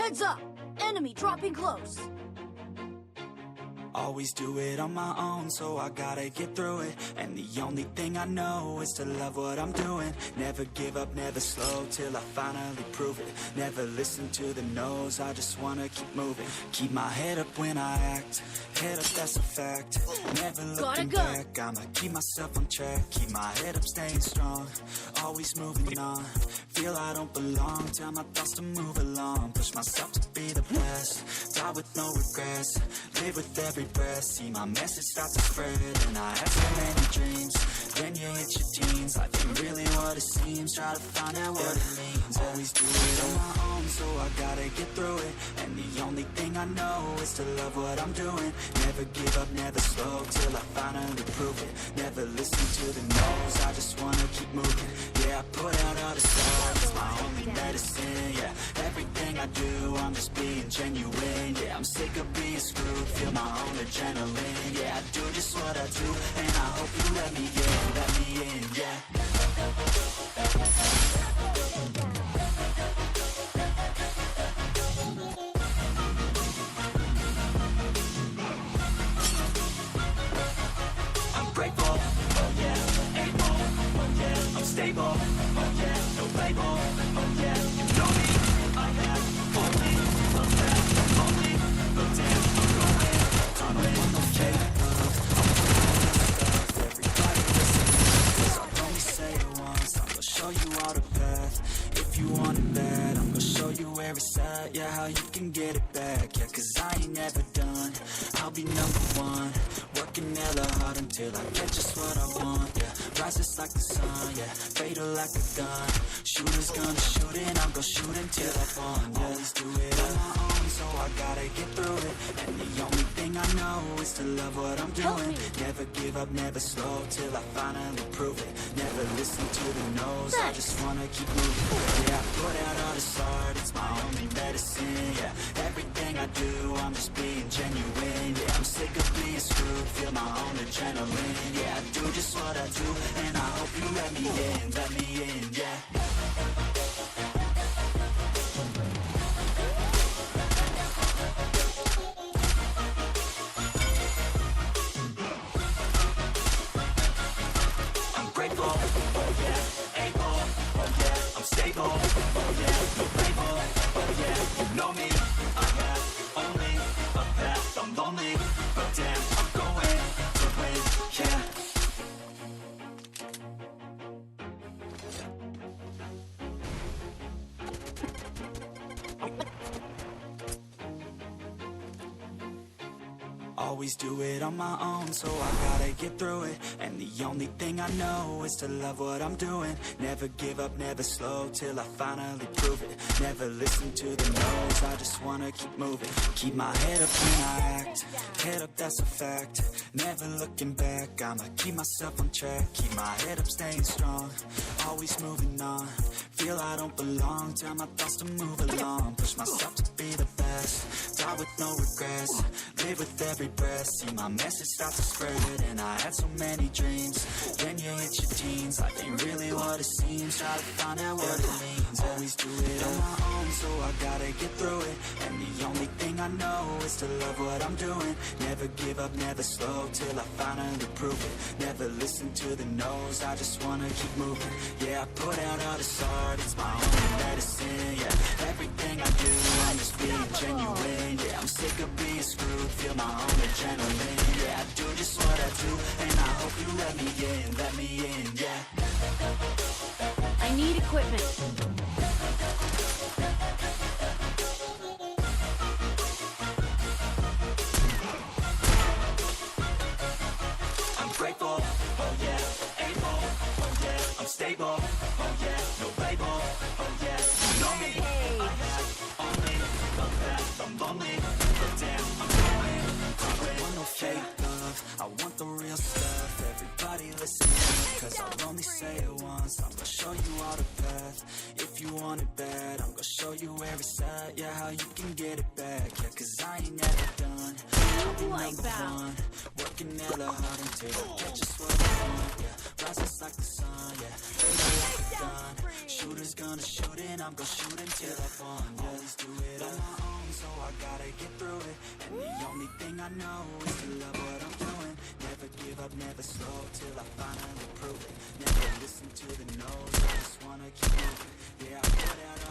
Heads up! Enemy dropping close. Always do it on my own, so I gotta get through it. And the only thing I know is to love what I'm doing. Never give up, never slow, till I finally prove it. Never listen to the no's, I just wanna keep moving. Keep my head up when I act, head up, that's a fact. Never looking back, I'ma keep myself on track. Keep my head up, staying strong, always moving on. Feel I don't belong, tell my thoughts to move along. Push myself to be the best, die with no regrets. Live with every breath, see my message start to spread. And I had so many dreams, then you hit your teens. Life ain't really what it seems, try to find out what it means. Always do it on my own, so I gotta get through it. And the only thing I know is to love what I'm doing. Never give up, never slow, till I finally prove it. Never listen to the no's, I just wanna keep moving. Yeah, I put out all the stars, it's my only medicine. Yeah, everything I do, I'm just being genuine. Yeah, I'm sick of being screwed, feel my own adrenaline. Yeah, I do just what I do, and I hope you let me in, yeah. I'm grateful, oh yeah, able, oh yeah, I'm stable, oh yeah, no label, oh yeah, you know me, I have only a path, only a damn, I'm going, okay. Everybody listen, 'cause I'll only say it once. I'm gonna show you all the path. If you want it bad, I'm gonna show you where it's at. Yeah, how you can get it back. Yeah, 'cause I ain't never done. I'll be number one, working hella hard until I get just what I want. Yeah, rises like the sun, yeah, fatal like a gun. Shooters gonna shoot and I'm gonna shoot until I fall. Yeah, always do it on my own, so I gotta get through it. And the only thing I know is to love what I'm doing. Never give up, never slow, till I finally prove it. Never listen to the no's, I just wanna keep moving. Yeah, I put out all this art, it's my only medicine. Yeah, everything I do, I'm just being genuine. Yeah, I'm sick of being screwed, feel my own adrenaline. Yeah, I do just what I do, and I hope you let me in, yeah. I'm grateful, oh yeah, able, oh yeah, I'm stable, oh yeah, no label, oh yeah, you know me, I have only a path, I'm lonely, but damn, I'm going to win, yeah. Always do it on my own, so I gotta get through it. And the only thing I know is to love what I'm doing. Never give up, never slow, till I finally prove it. Never listen to the no's, I just wanna keep moving. Keep my head up when I act, head up, that's a fact. Never looking back, I'ma keep myself on track. Keep my head up, staying strong, always moving on. Feel I don't belong, tell my thoughts to move along. Push myself to be the best, die with no regrets. Live with every breath, see my message start to spread. And I had so many dreams, then you hit your teens. Life ain't really what it seems, try to find out what it means. Always do it on my own, so I gotta get through it. And the only thing I know is to love what I'm doing. Never give up, never slow, till I finally prove it. Never listen to the no's, I just wanna keep moving. Yeah, I put out all this art, it's my only medicine. Yeah, everything I do, I'm just being genuine. Yeah, I'm sick of being screwed, feel my own adrenaline. Yeah, I do just what I do, and I hope you let me in, yeah. I need equipment. I'm grateful, oh yeah, able, oh yeah, I'm stable, oh yeah, no label, oh yeah, you know me, I have only a path, I'm lonely, but damn, I'm going, I want no fake love, I want the real stuff. Everybody listen to me, 'cause I'll only say it once. I'm gonna show you all the path. If you want it bad, I'm gonna show you where it's at. Yeah, how you can get it back. Yeah, 'cause I ain't never done, I'll be number one, working hella hard until I get just what I want. Yeah, rises like the sun, yeah, fatal like a gun. Shooters shooter's gonna shoot and I'm gonna shoot until I fall. Always do it on my own, so I gotta get through it. And the only thing I know is to love what I'm doing. Never give up, never slow, till I finally prove it. Never listen to the no's, I just wanna keep moving. Yeah, I put out